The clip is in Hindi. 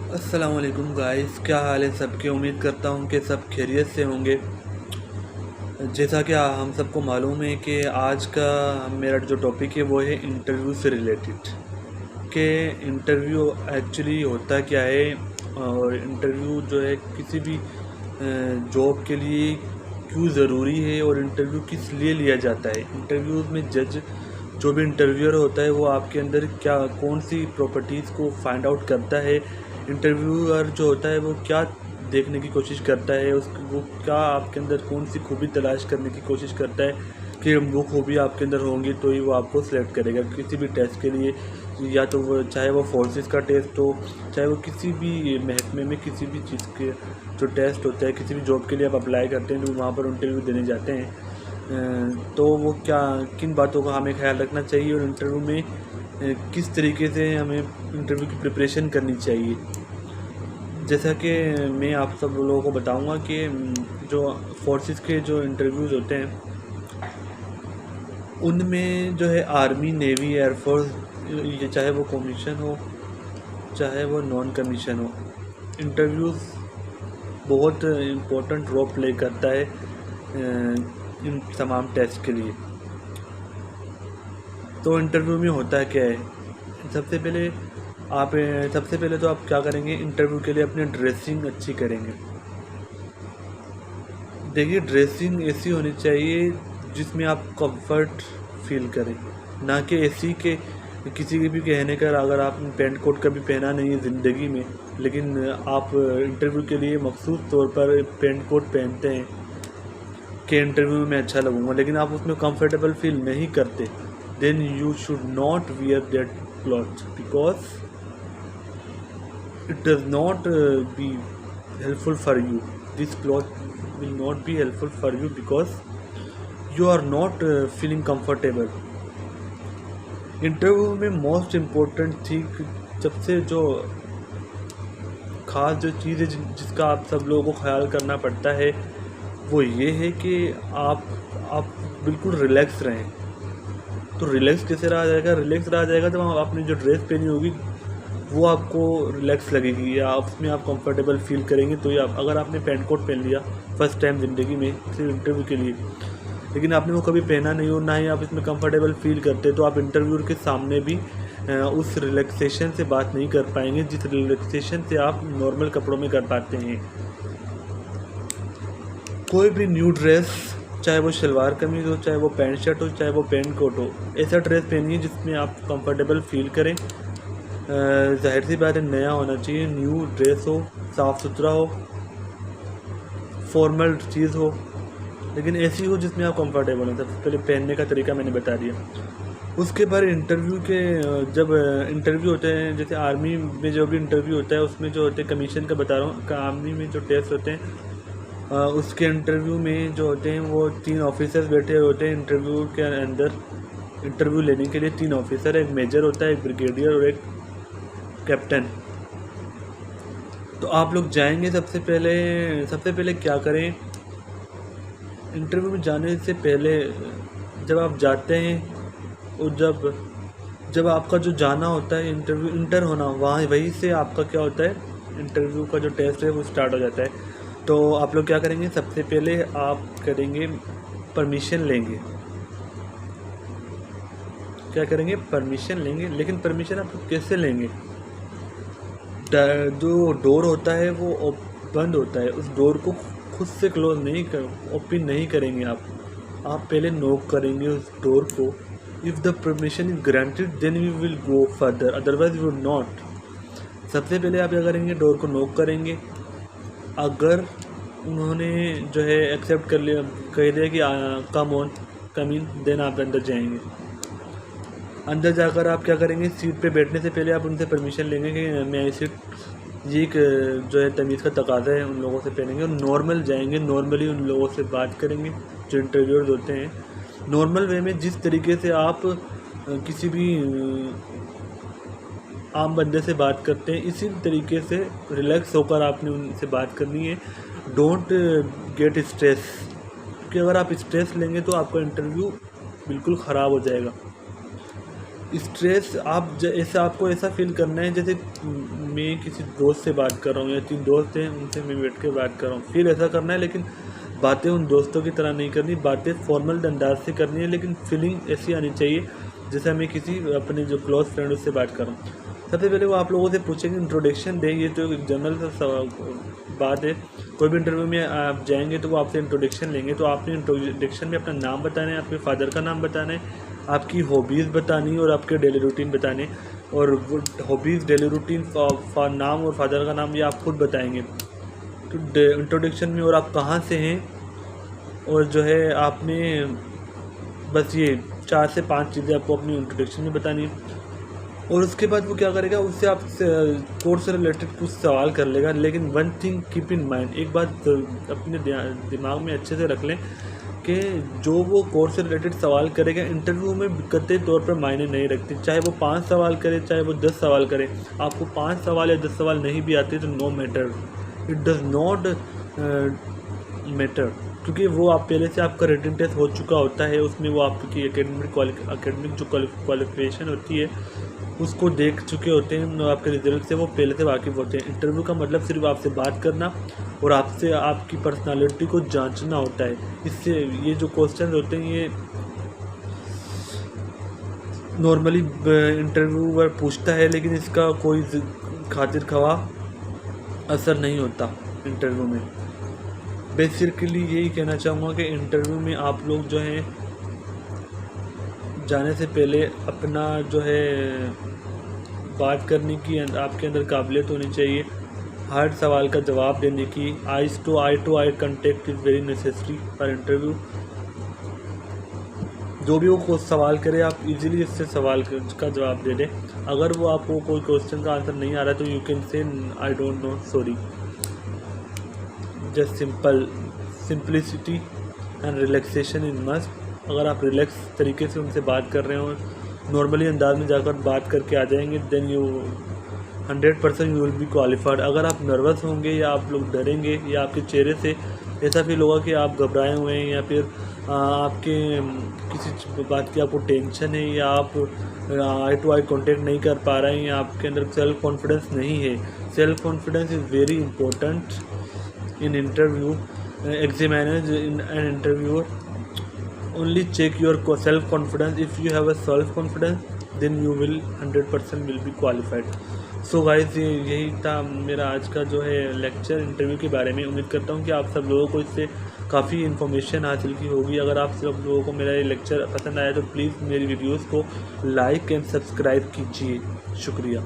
अस्सलाम वालेकुम गाइस, क्या हाल है सबके। उम्मीद करता हूँ कि सब खैरियत से होंगे। जैसा कि हम सबको मालूम है कि आज का मेरा जो टॉपिक है वो है इंटरव्यू से रिलेटेड। कि इंटरव्यू एक्चुअली होता क्या है और इंटरव्यू जो है किसी भी जॉब के लिए क्यों ज़रूरी है और इंटरव्यू किस लिए लिया जाता है। इंटरव्यूज़ में जज जो भी इंटरव्यूअर होता है वो आपके अंदर क्या कौन सी प्रॉपर्टीज़ को फाइंड आउट करता है। इंटरव्यूअर जो होता है वो क्या देखने की कोशिश करता है, उस वो क्या आपके अंदर कौन सी खूबी तलाश करने की कोशिश करता है कि वो खूबी आपके अंदर होंगी तो ही वो आपको सिलेक्ट करेगा किसी भी टेस्ट के लिए। या तो वो चाहे वो फोर्सेस का टेस्ट हो, चाहे वो किसी भी महकमे में किसी भी चीज़ के जो टेस्ट होता है, किसी भी जॉब के लिए आप अप्लाई करते हैं तो वहाँ पर इंटरव्यू देने जाते हैं। तो वो क्या किन बातों का हमें ख्याल रखना चाहिए और इंटरव्यू में किस तरीके से हमें इंटरव्यू की प्रिपरेशन करनी चाहिए। जैसा कि मैं आप सब लोगों को बताऊंगा कि जो फोर्सेस के जो इंटरव्यूज़ होते हैं उनमें जो है आर्मी, नेवी, एयरफोर्स, ये चाहे वो कमीशन हो चाहे वो नॉन कमीशन हो, इंटरव्यूज़ बहुत इम्पोर्टेंट रोल प्ले करता है इन तमाम टेस्ट के लिए। तो इंटरव्यू में होता क्या है, सबसे पहले आप सबसे पहले तो आप क्या करेंगे, इंटरव्यू के लिए अपनी ड्रेसिंग अच्छी करेंगे। देखिए, ड्रेसिंग ऐसी होनी चाहिए जिसमें आप कंफर्ट फील करें, ना कि ऐसी के किसी के भी कहने का अगर आप पेंट कोट कभी पहना नहीं है ज़िंदगी में, लेकिन आप इंटरव्यू के लिए मखसूस तौर पर पेंट कोट पहनते हैं कि इंटरव्यू में अच्छा लगूंगा, लेकिन आप उसमें कंफर्टेबल फील नहीं करते, then you should not wear that cloth because it does not be helpful for you. This cloth will not be helpful for you because you are not feeling comfortable. Interview में मोस्ट इम्पोर्टेंट थी, सबसे जो ख़ास जो चीज़ है जिसका आप सब लोगों को ख्याल करना पड़ता है वो ये है कि आप बिल्कुल रिलैक्स रहें। तो रिलैक्स कैसे रहा जाएगा, रिलैक्स रहा जाएगा जब आपने जो ड्रेस पहनी होगी वो आपको रिलैक्स लगेगी या उसमें आप कंफर्टेबल फील करेंगे। तो ये अगर आपने पेंट कोट पहन लिया फर्स्ट टाइम ज़िंदगी में सिर्फ इंटरव्यू के लिए, लेकिन आपने वो कभी पहना नहीं हो, ना ही आप इसमें कंफर्टेबल फील करते, तो आप इंटरव्यूअर के सामने भी उस रिलैक्सेशन से बात नहीं कर पाएंगे जिस रिलैक्सेशन से आप नॉर्मल कपड़ों में कर पाते हैं। कोई भी न्यू ड्रेस, चाहे वो शलवार कमीज़ हो, चाहे वो पैंट शर्ट हो, चाहे वो पेंट कोट हो, ऐसा ड्रेस पहनिए जिसमें आप कंफर्टेबल फील करें। जाहिर सी बात है, नया होना चाहिए, न्यू ड्रेस हो, साफ़ सुथरा हो, फॉर्मल चीज़ हो, लेकिन ऐसी हो जिसमें आप कंफर्टेबल हो। सबसे पहले पहनने का तरीका मैंने बता दिया। उसके बाद इंटरव्यू के जब इंटरव्यू होते हैं, जैसे आर्मी में जो भी इंटरव्यू होता है उसमें जो होते हैं, कमीशन का बता रहा हूँ, आर्मी में जो टेस्ट होते हैं उसके इंटरव्यू में जो होते हैं वो 3 ऑफिसर्स बैठे होते हैं इंटरव्यू के अंदर। इंटरव्यू लेने के लिए 3 ऑफिसर, एक मेजर होता है, एक ब्रिगेडियर और एक कैप्टन। तो आप लोग जाएंगे, सबसे पहले क्या करें, इंटरव्यू में जाने से पहले जब आप जाते हैं और जब आपका जो जाना होता है इंटरव्यू इंटर होना, वहीं से आपका क्या होता है, इंटरव्यू का जो टेस्ट है वो स्टार्ट हो जाता है। तो आप लोग क्या करेंगे, सबसे पहले आप करेंगे परमिशन लेंगे। क्या करेंगे, परमिशन लेंगे। लेकिन परमिशन आप कैसे लेंगे, जो डोर होता है वो बंद होता है, उस डोर को खुद से क्लोज नहीं ओपन नहीं करेंगे आप पहले नॉक करेंगे उस डोर को। If the permission is granted then we will go further, otherwise we will not. सबसे पहले आप क्या करेंगे, डोर को नॉक करेंगे। अगर उन्होंने जो है एक्सेप्ट कर लिया, कह दिया कि come on come in, then आप अंदर जाएंगे। अंदर जाकर आप क्या करेंगे, सीट पे बैठने से पहले आप उनसे परमिशन लेंगे कि मैं आई सीट, ये एक जो है तमीज़ का तकाजा है, उन लोगों से पहनेंगे और नॉर्मल जाएंगे। नॉर्मली उन लोगों से बात करेंगे जो इंटरव्यूअर्स होते हैं, नॉर्मल वे में, जिस तरीके से आप किसी भी आम बंदे से बात करते हैं, इसी तरीके से रिलैक्स होकर आपने उनसे बात करनी है। डोंट गेट स्ट्रेस, क्योंकि अगर आप स्ट्रेस लेंगे तो आपका इंटरव्यू बिल्कुल ख़राब हो जाएगा। स्ट्रेस आप ऐसा आपको ऐसा फील करना है जैसे मैं किसी दोस्त से बात कर रहा हूँ या 3 दोस्त हैं उनसे मैं बैठ के बात कर रहा हूँ, फील ऐसा करना है। लेकिन बातें उन दोस्तों की तरह नहीं करनी, बातें फॉर्मल अंदाज से करनी है, लेकिन फीलिंग ऐसी आनी चाहिए जैसे मैं किसी अपने जो क्लोज फ्रेंड उससे बात कर रहा हूँ। सबसे पहले वो आप लोगों से पूछेंगे, इंट्रोडक्शन दें। ये तो एक जनरल सा बात है, कोई भी इंटरव्यू में आप जाएंगे तो वो आपसे इंट्रोडक्शन लेंगे, तो आपने इंट्रोडक्शन में अपना नाम बताना है, आपके फादर का नाम बताना है, आपकी हॉबीज़ बतानी और आपके डेली रूटीन बताने। और हॉबीज़, डेली रूटीन, नाम और फादर का नाम ये आप खुद बताएंगे तो इंट्रोडक्शन में। और आप कहाँ से हैं, और जो है आपने बस ये 4 से 5 चीज़ें आपको अपनी इंट्रोडक्शन में बतानी है। और उसके बाद वो क्या करेगा, उससे आप कोर्स से रिलेटेड कुछ सवाल कर लेगा। लेकिन one thing keep in mind, एक बात अपने दिमाग में अच्छे से रख लें कि जो वो कोर्स से रिलेटेड सवाल करेगा इंटरव्यू में कतई तौर पर मायने नहीं रखते। चाहे वो 5 सवाल करे, चाहे वो 10 सवाल करे, आपको 5 सवाल या 10 सवाल नहीं भी आते तो no matter, it does not matter, क्योंकि वो आप पहले से आपका रिटन टेस्ट हो चुका होता है, उसमें वो आपकी एकेडमिक जो क्वालिफिकेशन होती है उसको देख चुके होते हैं, आपके रिजल्ट से वो पहले से वाकिफ़ होते हैं। इंटरव्यू का मतलब सिर्फ आपसे बात करना और आपसे आपकी पर्सनालिटी को जांचना होता है। इससे ये जो क्वेश्चन होते हैं ये नॉर्मली इंटरव्यूअर पूछता है, लेकिन इसका कोई खातिर खवा असर नहीं होता इंटरव्यू में। बेसिकली यही कहना चाहूँगा कि इंटरव्यू में आप लोग जो हैं जाने से पहले अपना जो है बात करने की आपके अंदर काबिलियत होनी चाहिए, हर सवाल का जवाब देने की। Eyes to eye contact is very necessary for interview. जो भी वो सवाल करे आप इजीली इससे सवाल का जवाब दे दें। अगर वो आपको कोई क्वेश्चन का आंसर नहीं आ रहा तो you can say I don't know, sorry. Just simplicity and relaxation is must. अगर आप रिलैक्स तरीके से उनसे बात कर रहे हो, नॉर्मली अंदाज में जाकर बात करके आ जाएंगे, then you 100% you will be qualified. अगर आप नर्वस होंगे या आप लोग डरेंगे या आपके चेहरे से ऐसा फील होगा कि आप घबराए हुए हैं या फिर आपके किसी बात की आपको टेंशन है या आप आई टू आई कॉन्टेक्ट नहीं कर पा रहे हैं या आपके अंदर सेल्फ कॉन्फिडेंस नहीं है। Self confidence is very important in interview. Examiners and interviewer only check your self confidence. If you have a self confidence then you will 100% will be qualified. So guys यही था मेरा आज का जो है लेक्चर इंटरव्यू के बारे में। उम्मीद करता हूँ कि आप सब लोगों को इससे काफ़ी इन्फॉर्मेशन हासिल की होगी। अगर आप सब लोगों को मेरा ये लेक्चर पसंद आया तो प्लीज़ मेरी वीडियोस को लाइक एंड सब्सक्राइब कीजिए। शुक्रिया।